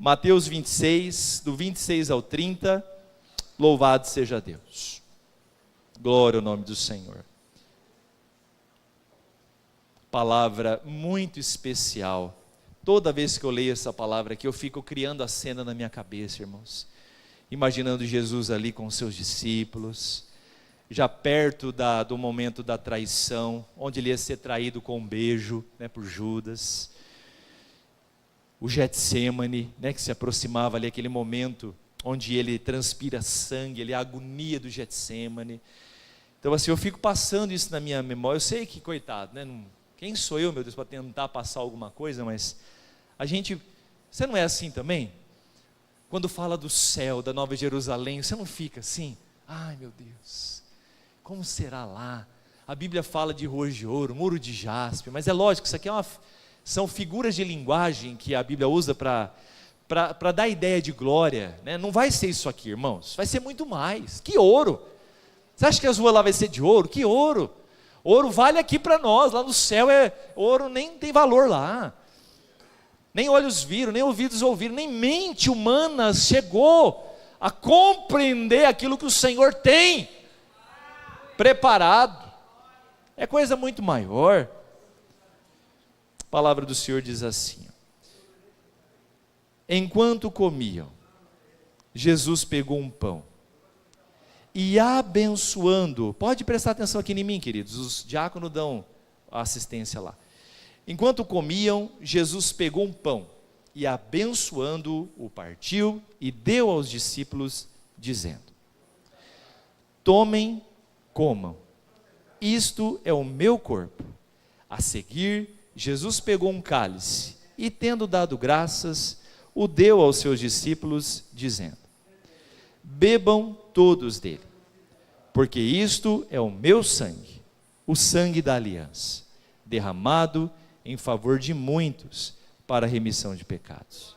Mateus 26, do 26 ao 30, louvado seja Deus. Glória ao nome do Senhor. Palavra muito especial. Toda vez que eu leio essa palavra aqui, eu fico criando a cena na minha cabeça, irmãos. Imaginando Jesus ali com seus discípulos, já perto do momento da traição, onde ele ia ser traído com um beijo, né, por Judas. O Getsêmani, né, que se aproximava ali, aquele momento onde ele transpira sangue, a agonia do Getsêmani. Então assim, eu fico passando isso na minha memória. Eu sei que, coitado, né, quem sou eu, meu Deus, para tentar passar alguma coisa, mas você não é assim também? Quando fala do céu, da Nova Jerusalém, você não fica assim? Ai meu Deus, como será lá? A Bíblia fala de ruas de ouro, muro de jaspe, mas é lógico, isso aqui são figuras de linguagem que a Bíblia usa para dar ideia de glória, né? Não vai ser isso aqui, irmãos, vai ser muito mais. Que ouro? Você acha que as ruas lá vai ser de ouro? Que ouro? Ouro vale aqui para nós, lá no céu ouro nem tem valor lá. Nem olhos viram, nem ouvidos ouviram, nem mente humana chegou a compreender aquilo que o Senhor tem preparado. É coisa muito maior. A palavra do Senhor diz assim: enquanto comiam, Jesus pegou um pão e abençoando, pode prestar atenção aqui em mim, queridos, os diáconos dão assistência lá. Enquanto comiam, Jesus pegou um pão e abençoando o partiu e deu aos discípulos, dizendo: tomem, comam, isto é o meu corpo. A seguir, Jesus pegou um cálice e, tendo dado graças, o deu aos seus discípulos, dizendo: bebam todos dele, porque isto é o meu sangue, o sangue da aliança, derramado em favor de muitos para a remissão de pecados.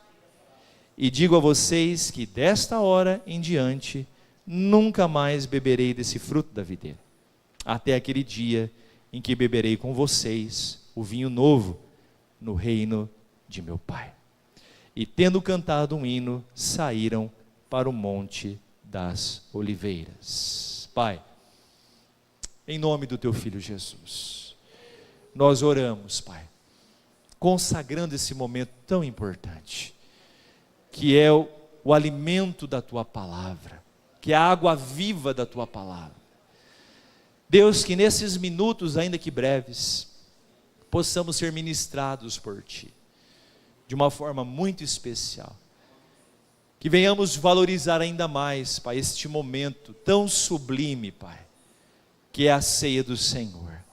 E digo a vocês que desta hora em diante nunca mais beberei desse fruto da videira, até aquele dia em que beberei com vocês o vinho novo no reino de meu Pai. E tendo cantado um hino, saíram para o monte das oliveiras. Pai, em nome do teu Filho Jesus, nós oramos, Pai, consagrando esse momento tão importante, que é o alimento da tua palavra, que é a água viva da tua palavra. Deus, que nesses minutos, ainda que breves, possamos ser ministrados por ti, de uma forma muito especial. Que venhamos valorizar ainda mais, Pai, este momento tão sublime, Pai, que é a ceia do Senhor.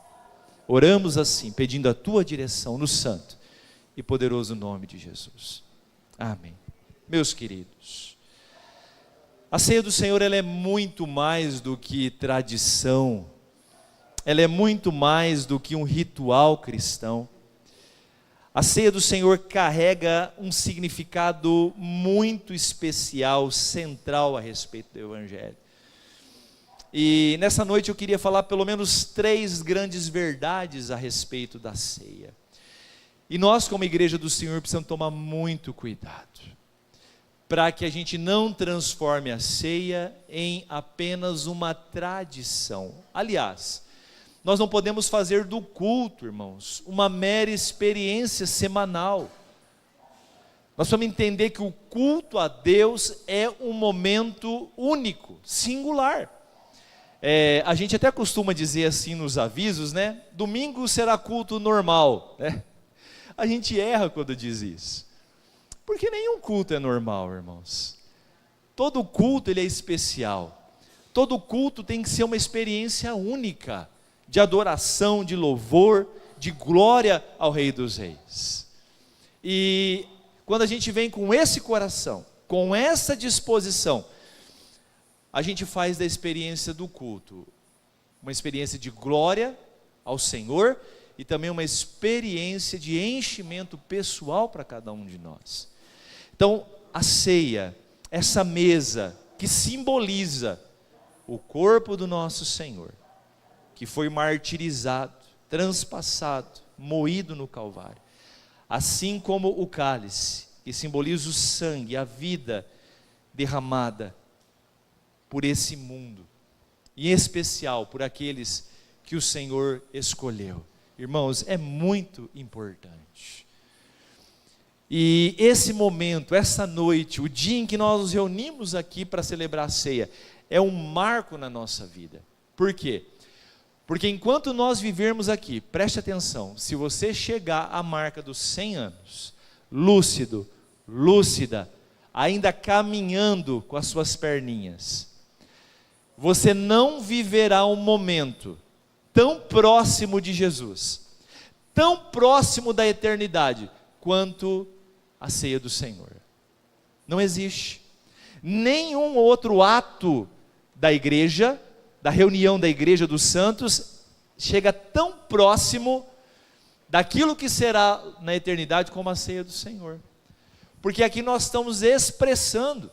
Oramos assim, pedindo a tua direção no santo e poderoso nome de Jesus. Amém. Meus queridos, a ceia do Senhor, ela é muito mais do que tradição, ela é muito mais do que um ritual cristão. A ceia do Senhor carrega um significado muito especial, central a respeito do Evangelho. E nessa noite eu queria falar pelo menos 3 grandes verdades a respeito da ceia. E nós, como igreja do Senhor, precisamos tomar muito cuidado, para que a gente não transforme a ceia em apenas uma tradição. Aliás, nós não podemos fazer do culto, irmãos, uma mera experiência semanal. Nós vamos entender que o culto a Deus é um momento único, singular. A gente até costuma dizer assim nos avisos, né? Domingo será culto normal, né? A gente erra quando diz isso, porque nenhum culto é normal, irmãos. Todo culto ele é especial. Todo culto tem que ser uma experiência única, de adoração, de louvor, de glória ao Rei dos Reis. E quando a gente vem com esse coração, com essa disposição, a gente faz da experiência do culto uma experiência de glória ao Senhor e também uma experiência de enchimento pessoal para cada um de nós. Então, a ceia, essa mesa que simboliza o corpo do nosso Senhor, que foi martirizado, transpassado, moído no Calvário, assim como o cálice, que simboliza o sangue, a vida derramada por esse mundo, e em especial por aqueles que o Senhor escolheu. Irmãos, é muito importante. E esse momento, essa noite, o dia em que nós nos reunimos aqui para celebrar a ceia, é um marco na nossa vida. Por quê? Porque enquanto nós vivermos aqui, preste atenção, se você chegar à marca dos 100 anos, lúcido, lúcida, ainda caminhando com as suas perninhas, você não viverá um momento tão próximo de Jesus, tão próximo da eternidade, quanto a ceia do Senhor. Não existe nenhum outro ato da igreja, da reunião da igreja dos santos, chega tão próximo daquilo que será na eternidade como a ceia do Senhor. Porque aqui nós estamos expressando,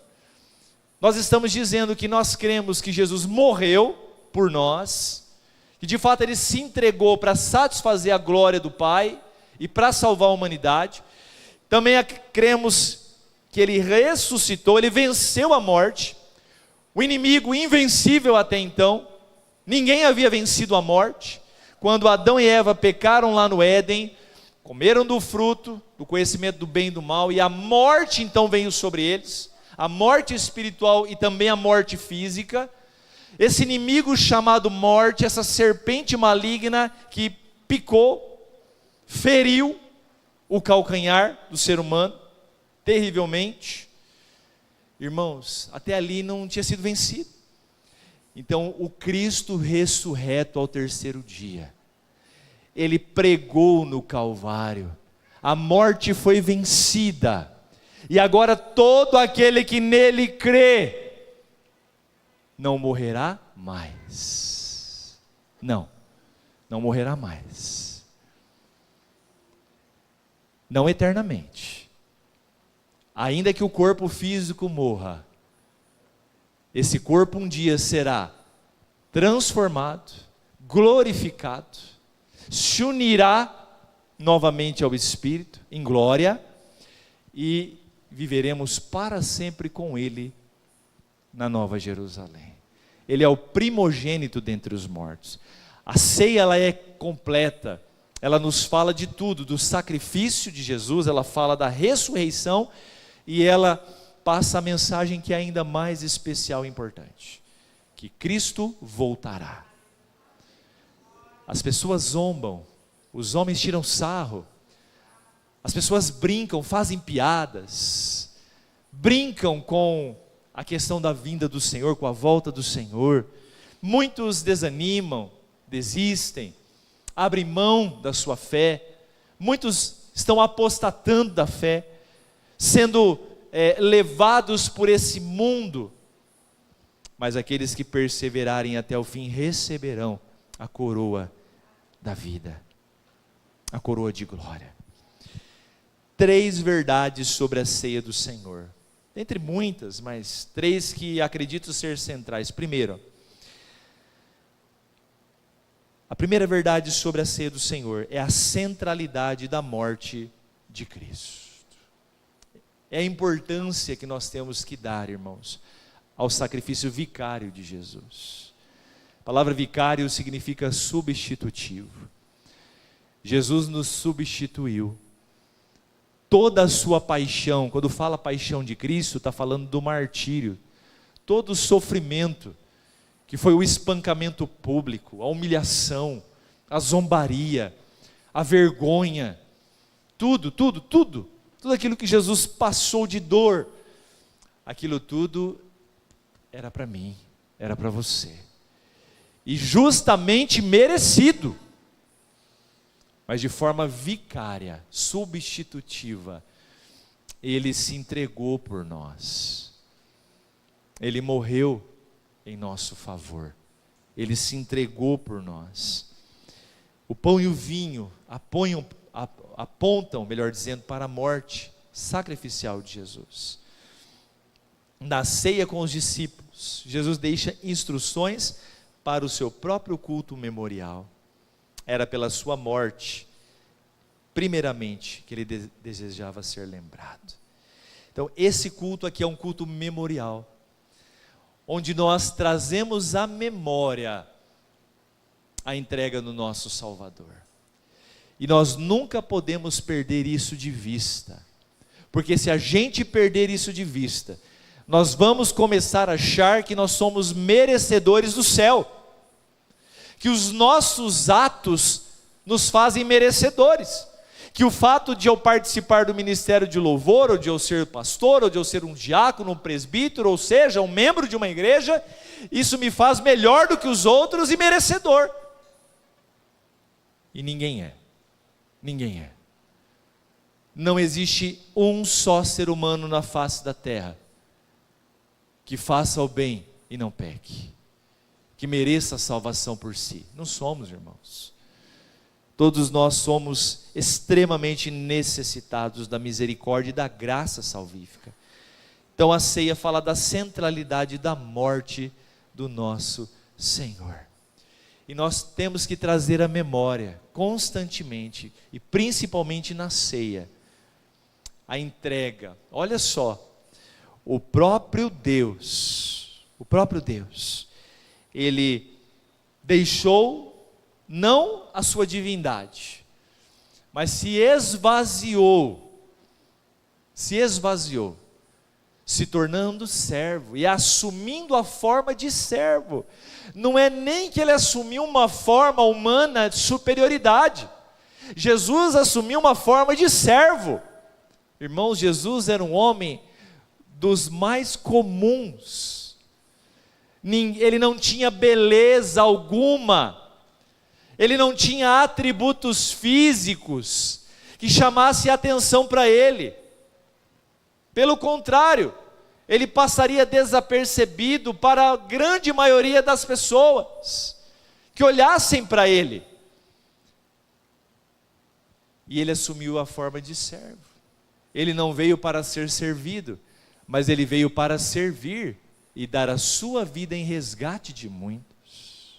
nós estamos dizendo que nós cremos que Jesus morreu por nós, que de fato Ele se entregou para satisfazer a glória do Pai e para salvar a humanidade. Também cremos que Ele ressuscitou, Ele venceu a morte, o inimigo invencível até então. Ninguém havia vencido a morte. Quando Adão e Eva pecaram lá no Éden, comeram do fruto do conhecimento do bem e do mal, e a morte então veio sobre eles, a morte espiritual e também a morte física. Esse inimigo chamado morte, essa serpente maligna que picou, feriu o calcanhar do ser humano terrivelmente. Irmãos, até ali não tinha sido vencido. Então o Cristo ressurreto ao terceiro dia, Ele pregou no Calvário, a morte foi vencida, e agora todo aquele que nele crê, não morrerá mais. Não morrerá mais. Não eternamente. Ainda que o corpo físico morra, esse corpo um dia será transformado, glorificado, se unirá novamente ao Espírito, em glória, e viveremos para sempre com Ele na Nova Jerusalém. Ele é o primogênito dentre os mortos. A ceia, ela é completa, ela nos fala de tudo, do sacrifício de Jesus, ela fala da ressurreição, e ela passa a mensagem que é ainda mais especial e importante, que Cristo voltará. As pessoas zombam, os homens tiram sarro, as pessoas brincam, fazem piadas, brincam com a questão da vinda do Senhor, com a volta do Senhor. Muitos desanimam, desistem, abrem mão da sua fé, muitos estão apostatando da fé, sendo levados por esse mundo, mas aqueles que perseverarem até o fim receberão a coroa da vida, a coroa de glória. 3 verdades sobre a ceia do Senhor, entre muitas, mas 3 que acredito ser centrais. Primeiro, a primeira verdade sobre a ceia do Senhor é a centralidade da morte de Cristo. É a importância que nós temos que dar, irmãos, ao sacrifício vicário de Jesus. A palavra vicário significa substitutivo. Jesus nos substituiu. Toda a sua paixão, quando fala paixão de Cristo, está falando do martírio. Todo o sofrimento, que foi o espancamento público, a humilhação, a zombaria, a vergonha, tudo aquilo que Jesus passou de dor, aquilo tudo era para mim, era para você, e justamente merecido, mas de forma vicária, substitutiva, Ele se entregou por nós, Ele morreu em nosso favor, Ele se entregou por nós. O pão e o vinho apontam, melhor dizendo, para a morte sacrificial de Jesus. Na ceia com os discípulos, Jesus deixa instruções para o seu próprio culto memorial. Era pela sua morte, primeiramente, que Ele desejava ser lembrado. Então, esse culto aqui é um culto memorial, onde nós trazemos à memória a entrega do nosso Salvador. E nós nunca podemos perder isso de vista, porque se a gente perder isso de vista, nós vamos começar a achar que nós somos merecedores do céu, que os nossos atos nos fazem merecedores, que o fato de eu participar do ministério de louvor, ou de eu ser pastor, ou de eu ser um diácono, um presbítero, ou seja, um membro de uma igreja, isso me faz melhor do que os outros e merecedor. E ninguém é. Ninguém é. Não existe um só ser humano na face da terra que faça o bem e não peque, que mereça a salvação por si. Não somos, irmãos. Todos nós somos extremamente necessitados da misericórdia e da graça salvífica. Então a ceia fala da centralidade da morte do nosso Senhor. E nós temos que trazer à memória constantemente, e principalmente na ceia, a entrega. Olha só, o próprio Deus, Ele deixou não a sua divindade, mas se esvaziou, se tornando servo e assumindo a forma de servo. Não é nem que ele assumiu uma forma humana de superioridade, Jesus assumiu uma forma de servo. Irmãos, Jesus era um homem dos mais comuns, ele não tinha beleza alguma, ele não tinha atributos físicos que chamasse atenção para ele. Pelo contrário, ele passaria desapercebido para a grande maioria das pessoas que olhassem para ele. E ele assumiu a forma de servo. Ele não veio para ser servido, mas ele veio para servir e dar a sua vida em resgate de muitos.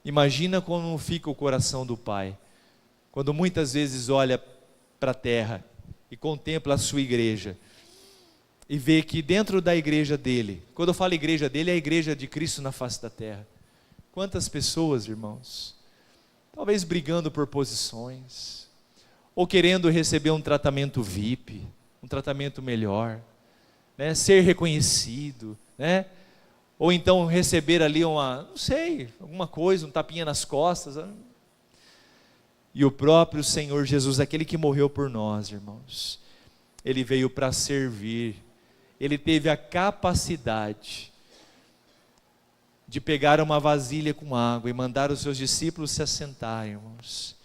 Imagina como fica o coração do Pai, quando muitas vezes olha para a terra e contempla a sua igreja, e vê que dentro da igreja dele, quando eu falo igreja dele, é a igreja de Cristo na face da terra. Quantas pessoas, irmãos, talvez brigando por posições, ou querendo receber um tratamento VIP, um tratamento melhor, né? Ser reconhecido, né? Ou então receber ali alguma coisa, um tapinha nas costas. E o próprio Senhor Jesus, aquele que morreu por nós, irmãos, ele veio para servir. Ele teve a capacidade de pegar uma vasilha com água e mandar os seus discípulos se assentarem, irmãos.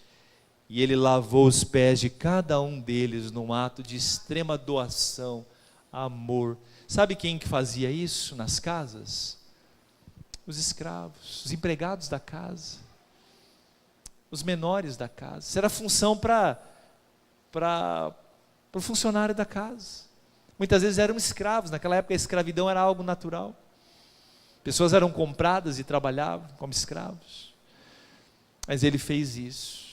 E ele lavou os pés de cada um deles num ato de extrema doação, amor. Sabe quem que fazia isso nas casas? Os escravos, os empregados da casa, os menores da casa. Isso era função para o funcionário da casa. Muitas vezes eram escravos, naquela época a escravidão era algo natural. Pessoas eram compradas e trabalhavam como escravos. Mas ele fez isso.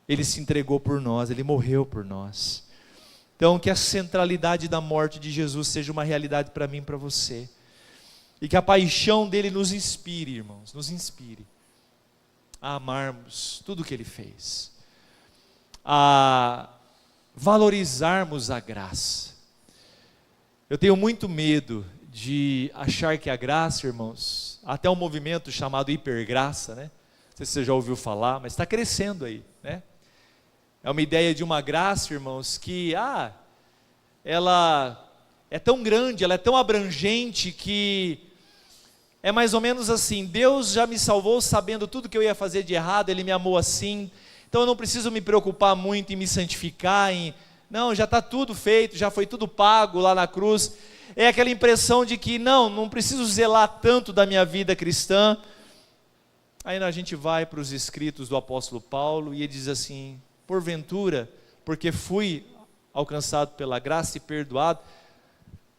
Ele se entregou por nós, ele morreu por nós. Então, que a centralidade da morte de Jesus seja uma realidade para mim e para você. E que a paixão dele nos inspire, irmãos, nos inspire a amarmos tudo o que ele fez, a valorizarmos a graça. Eu tenho muito medo de achar que a graça, irmãos, até um movimento chamado hipergraça, né? Não sei se você já ouviu falar, mas está crescendo aí, né? É uma ideia de uma graça, irmãos, que ela é tão grande, ela é tão abrangente, que é mais ou menos assim: Deus já me salvou sabendo tudo que eu ia fazer de errado, Ele me amou assim, então eu não preciso me preocupar muito em me santificar, não, já está tudo feito, já foi tudo pago lá na cruz. É aquela impressão de que não preciso zelar tanto da minha vida cristã. Aí a gente vai para os escritos do apóstolo Paulo e ele diz assim: porventura, porque fui alcançado pela graça e perdoado,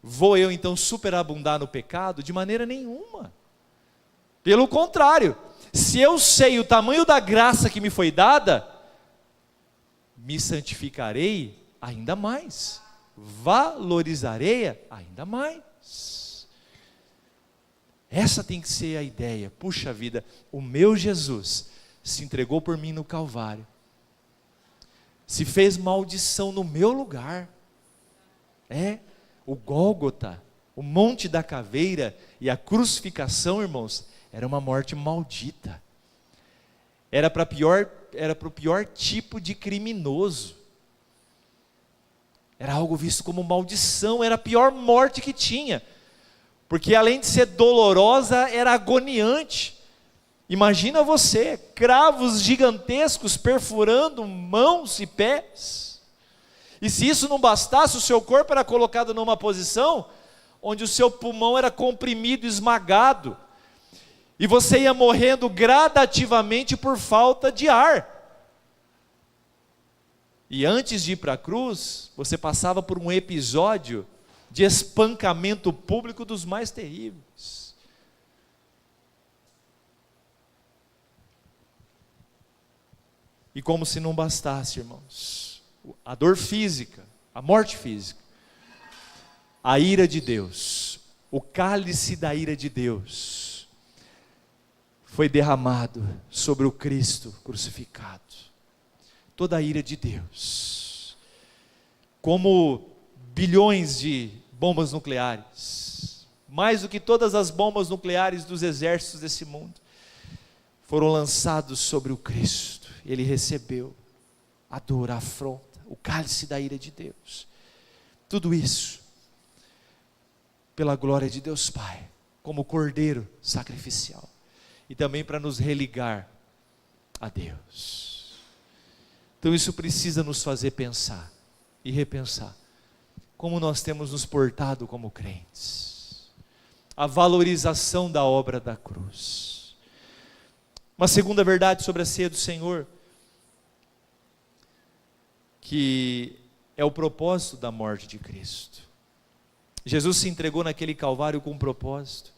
vou eu então superabundar no pecado? De maneira nenhuma. Pelo contrário, se eu sei o tamanho da graça que me foi dada, me santificarei ainda mais. Valorizarei ainda mais. Essa tem que ser a ideia. Puxa vida, o meu Jesus se entregou por mim no Calvário, se fez maldição no meu lugar. O Gólgota, o Monte da Caveira e a crucificação, irmãos, era uma morte maldita. Era para o pior tipo de criminoso. Era algo visto como maldição, era a pior morte que tinha. Porque além de ser dolorosa, era agoniante. Imagina você, cravos gigantescos perfurando mãos e pés. E se isso não bastasse, o seu corpo era colocado numa posição onde o seu pulmão era comprimido, esmagado. E você ia morrendo gradativamente por falta de ar. E antes de ir para a cruz, você passava por um episódio de espancamento público dos mais terríveis. E como se não bastasse, irmãos, a dor física, a morte física, a ira de Deus, o cálice da ira de Deus, foi derramado sobre o Cristo crucificado. Toda a ira de Deus, como bilhões de bombas nucleares, mais do que todas as bombas nucleares dos exércitos desse mundo, foram lançados sobre o Cristo. Ele recebeu a dor, a afronta, o cálice da ira de Deus. Tudo isso pela glória de Deus Pai, como cordeiro sacrificial, e também para nos religar a Deus. Então isso precisa nos fazer pensar e repensar como nós temos nos portado como crentes. A valorização da obra da cruz. Uma segunda verdade sobre a ceia do Senhor, que é o propósito da morte de Cristo. Jesus se entregou naquele Calvário com um propósito,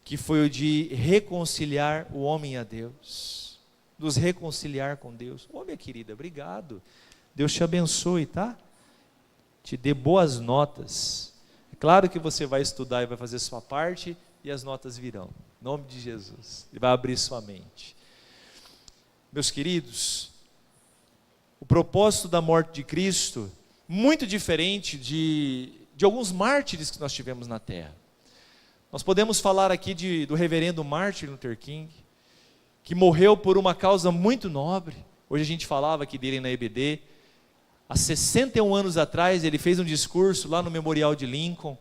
que foi o de reconciliar o homem a Deus, nos reconciliar com Deus. Minha querida, obrigado, Deus te abençoe, tá? Te dê boas notas. É claro que você vai estudar e vai fazer sua parte, e as notas virão, em nome de Jesus, Ele vai abrir sua mente. Meus queridos, o propósito da morte de Cristo, muito diferente de alguns mártires que nós tivemos na terra. Nós podemos falar aqui do reverendo Martin Luther King, que morreu por uma causa muito nobre. Hoje a gente falava aqui dele na EBD. Há 61 anos atrás ele fez um discurso lá no Memorial de Lincoln,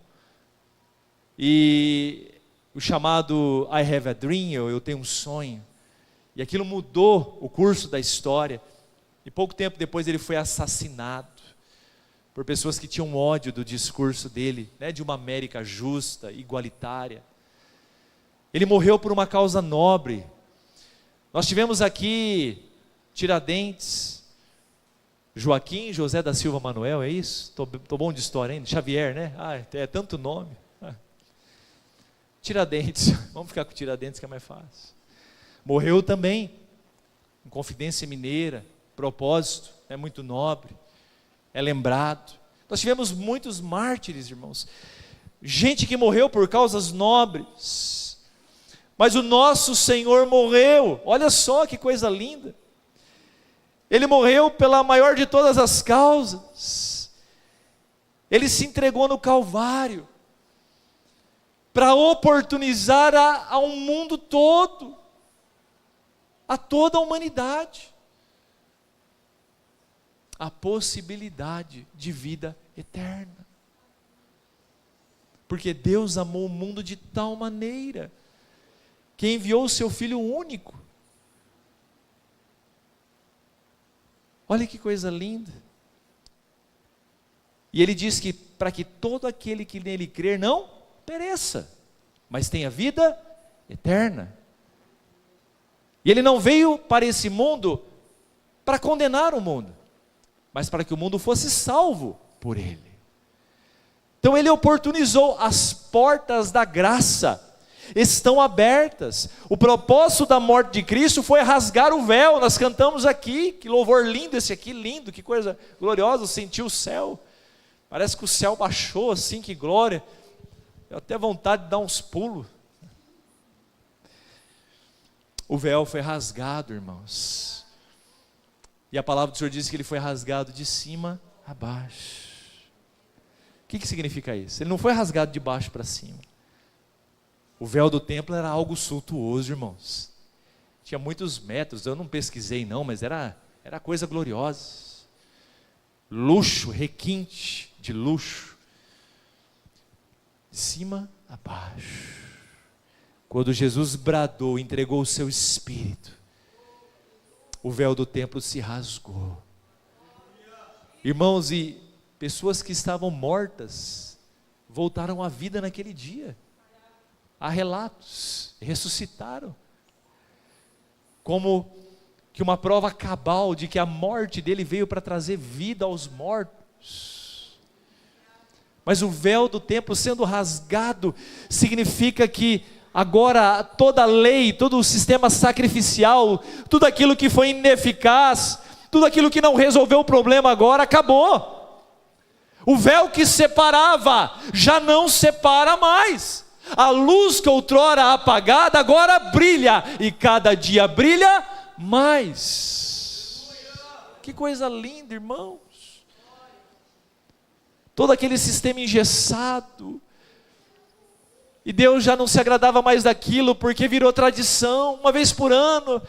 e o chamado I Have a Dream, eu tenho um sonho, e aquilo mudou o curso da história, e pouco tempo depois ele foi assassinado por pessoas que tinham ódio do discurso dele, de uma América justa, igualitária. Ele morreu por uma causa nobre. Nós tivemos aqui Tiradentes, Joaquim José da Silva Manuel, é isso? Tô bom de história ainda? Xavier, né? É tanto nome. Tiradentes, vamos ficar com Tiradentes que é mais fácil. Morreu também, em Confidência Mineira, propósito, é muito nobre, é lembrado. Nós tivemos muitos mártires, irmãos, gente que morreu por causas nobres, mas o nosso Senhor morreu, olha só que coisa linda, Ele morreu pela maior de todas as causas, Ele se entregou no Calvário, para oportunizar a um mundo todo, a toda a humanidade, a possibilidade de vida eterna. Porque Deus amou o mundo de tal maneira, que enviou o seu Filho único. Olha que coisa linda. E Ele diz que para que todo aquele que nele crer não pereça, mas tenha vida eterna. E Ele não veio para esse mundo para condenar o mundo, mas para que o mundo fosse salvo por Ele. Então Ele oportunizou as portas da graça, estão abertas. O propósito da morte de Cristo foi rasgar o véu. Nós cantamos aqui, que louvor lindo esse aqui, lindo, que coisa gloriosa, eu senti o céu. Parece que o céu baixou assim, que glória. Eu até vontade de dar uns pulos. O véu foi rasgado, irmãos. E a palavra do Senhor diz que ele foi rasgado de cima a baixo. O que significa isso? Ele não foi rasgado de baixo para cima. O véu do templo era algo suntuoso, irmãos. Tinha muitos metros, eu não pesquisei não, mas era coisa gloriosa. Luxo, requinte de luxo. De cima a baixo. Quando Jesus bradou, entregou o seu espírito, o véu do templo se rasgou. Irmãos, e pessoas que estavam mortas voltaram à vida naquele dia. Há relatos, ressuscitaram. Como que uma prova cabal de que a morte dele veio para trazer vida aos mortos. Mas o véu do templo sendo rasgado significa que agora toda a lei, todo o sistema sacrificial, tudo aquilo que foi ineficaz, tudo aquilo que não resolveu o problema agora acabou. O véu que separava já não separa mais. A luz que outrora apagada agora brilha, e cada dia brilha mais. Que coisa linda, irmãos. Todo aquele sistema engessado, e Deus já não se agradava mais daquilo, porque virou tradição. Uma vez por ano,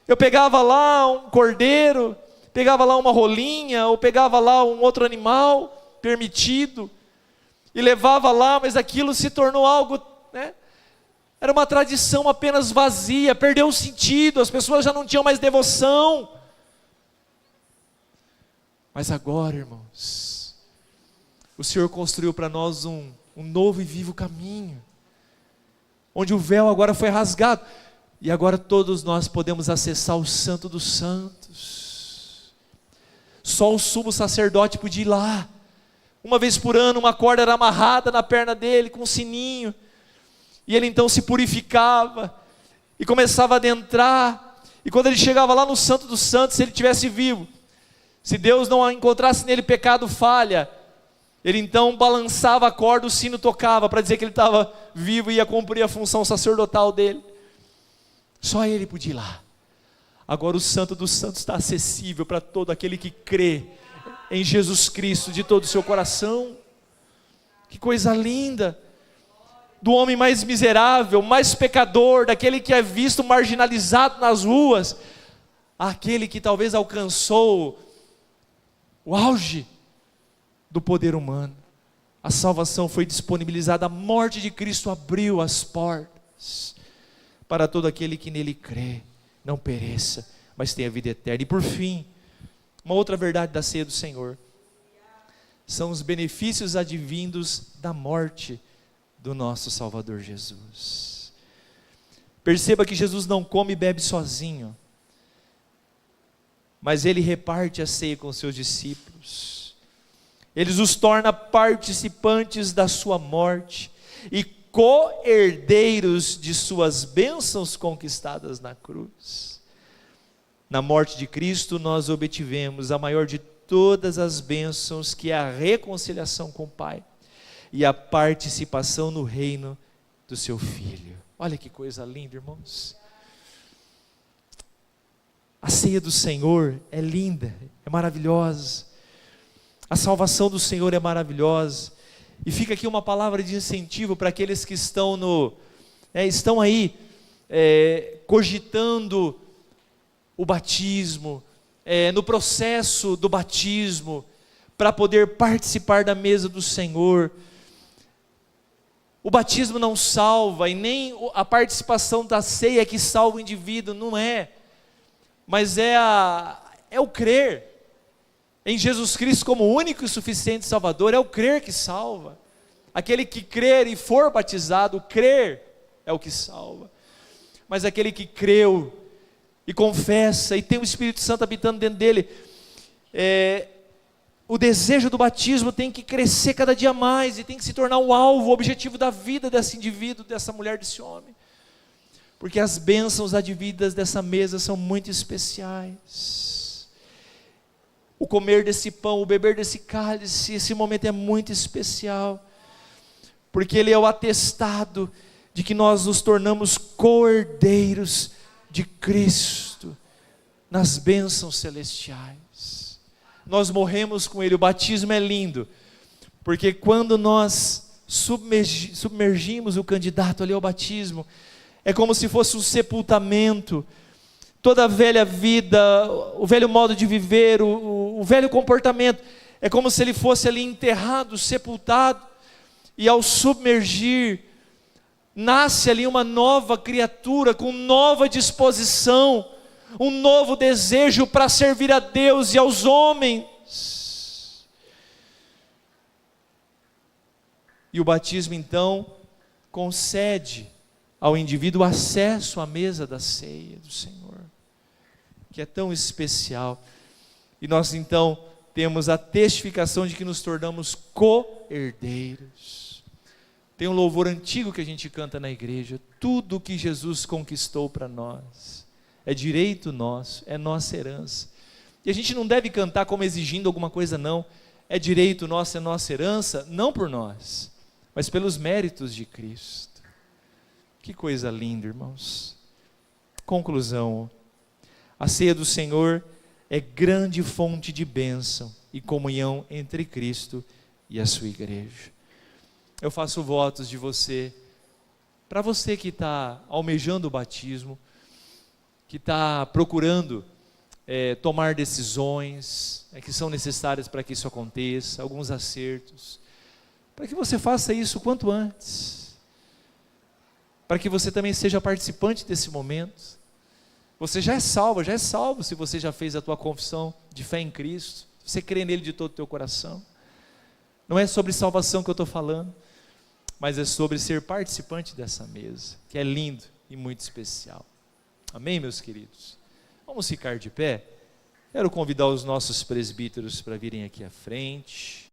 eu pegava lá um cordeiro, pegava lá uma rolinha, ou pegava lá um outro animal permitido, e levava lá, mas aquilo se tornou algo, né? Era uma tradição apenas vazia, perdeu o sentido, as pessoas já não tinham mais devoção. Mas agora, irmãos, o Senhor construiu para nós um novo e vivo caminho, onde o véu agora foi rasgado, e agora todos nós podemos acessar o Santo dos Santos. Só o sumo sacerdote podia ir lá. Uma vez por ano uma corda era amarrada na perna dele com um sininho, e ele então se purificava, e começava a adentrar, e quando ele chegava lá no Santo dos Santos, se ele estivesse vivo, se Deus não encontrasse nele pecado, falha, ele então balançava a corda, o sino tocava, para dizer que ele estava vivo e ia cumprir a função sacerdotal dele. Só ele podia ir lá. Agora o Santo dos Santos está acessível para todo aquele que crê em Jesus Cristo de todo o seu coração. Que coisa linda! Do homem mais miserável, mais pecador, daquele que é visto marginalizado nas ruas, aquele que talvez alcançou o auge do poder humano. A salvação foi disponibilizada, a morte de Cristo abriu as portas para todo aquele que nele crê, não pereça, mas tenha vida eterna. E por fim, uma outra verdade da ceia do Senhor, são os benefícios advindos da morte do nosso Salvador Jesus. Perceba que Jesus não come e bebe sozinho, mas ele reparte a ceia com os seus discípulos. Ele os torna participantes da sua morte e co-herdeiros de suas bênçãos conquistadas na cruz. Na morte de Cristo nós obtivemos a maior de todas as bênçãos, que é a reconciliação com o Pai e a participação no reino do seu Filho. Olha que coisa linda, irmãos. A ceia do Senhor é linda, é maravilhosa. A salvação do Senhor é maravilhosa. E fica aqui uma palavra de incentivo para aqueles que estão cogitando o batismo, no processo do batismo, para poder participar da mesa do Senhor. O batismo não salva, e nem a participação da ceia que salva o indivíduo, não é. Mas é o crer em Jesus Cristo como o único e suficiente Salvador, é o crer que salva. Aquele que crer e for batizado, crer é o que salva. Mas aquele que creu e confessa e tem o Espírito Santo habitando dentro dele, o desejo do batismo tem que crescer cada dia mais e tem que se tornar o alvo, o objetivo da vida desse indivíduo, dessa mulher, desse homem. Porque as bênçãos advindas dessa mesa são muito especiais. O comer desse pão, o beber desse cálice, esse momento é muito especial. Porque ele é o atestado de que nós nos tornamos co-herdeiros de Cristo nas bênçãos celestiais. Nós morremos com ele. O batismo é lindo, porque quando nós submergimos o candidato ali ao batismo, é como se fosse um sepultamento. Toda a velha vida, o velho modo de viver, o velho comportamento, é como se ele fosse ali enterrado, sepultado, e ao submergir, nasce ali uma nova criatura, com nova disposição, um novo desejo para servir a Deus e aos homens. E o batismo então concede ao indivíduo acesso à mesa da ceia do Senhor, que é tão especial. E nós então temos a testificação de que nos tornamos co-herdeiros. Tem um louvor antigo que a gente canta na igreja: tudo que Jesus conquistou para nós é direito nosso, é nossa herança. E a gente não deve cantar como exigindo alguma coisa, não. É direito nosso, é nossa herança, não por nós, mas pelos méritos de Cristo. Que coisa linda, irmãos. Conclusão: a ceia do Senhor é grande fonte de bênção e comunhão entre Cristo e a sua igreja. Eu faço votos de você, para você que está almejando o batismo, que está procurando tomar decisões que são necessárias para que isso aconteça, alguns acertos, para que você faça isso o quanto antes, para que você também seja participante desse momento. Você já é salvo se você já fez a tua confissão de fé em Cristo, você crê nele de todo o teu coração. Não é sobre salvação que eu estou falando, mas é sobre ser participante dessa mesa, que é lindo e muito especial. Amém, meus queridos? Vamos ficar de pé. Quero convidar os nossos presbíteros para virem aqui à frente.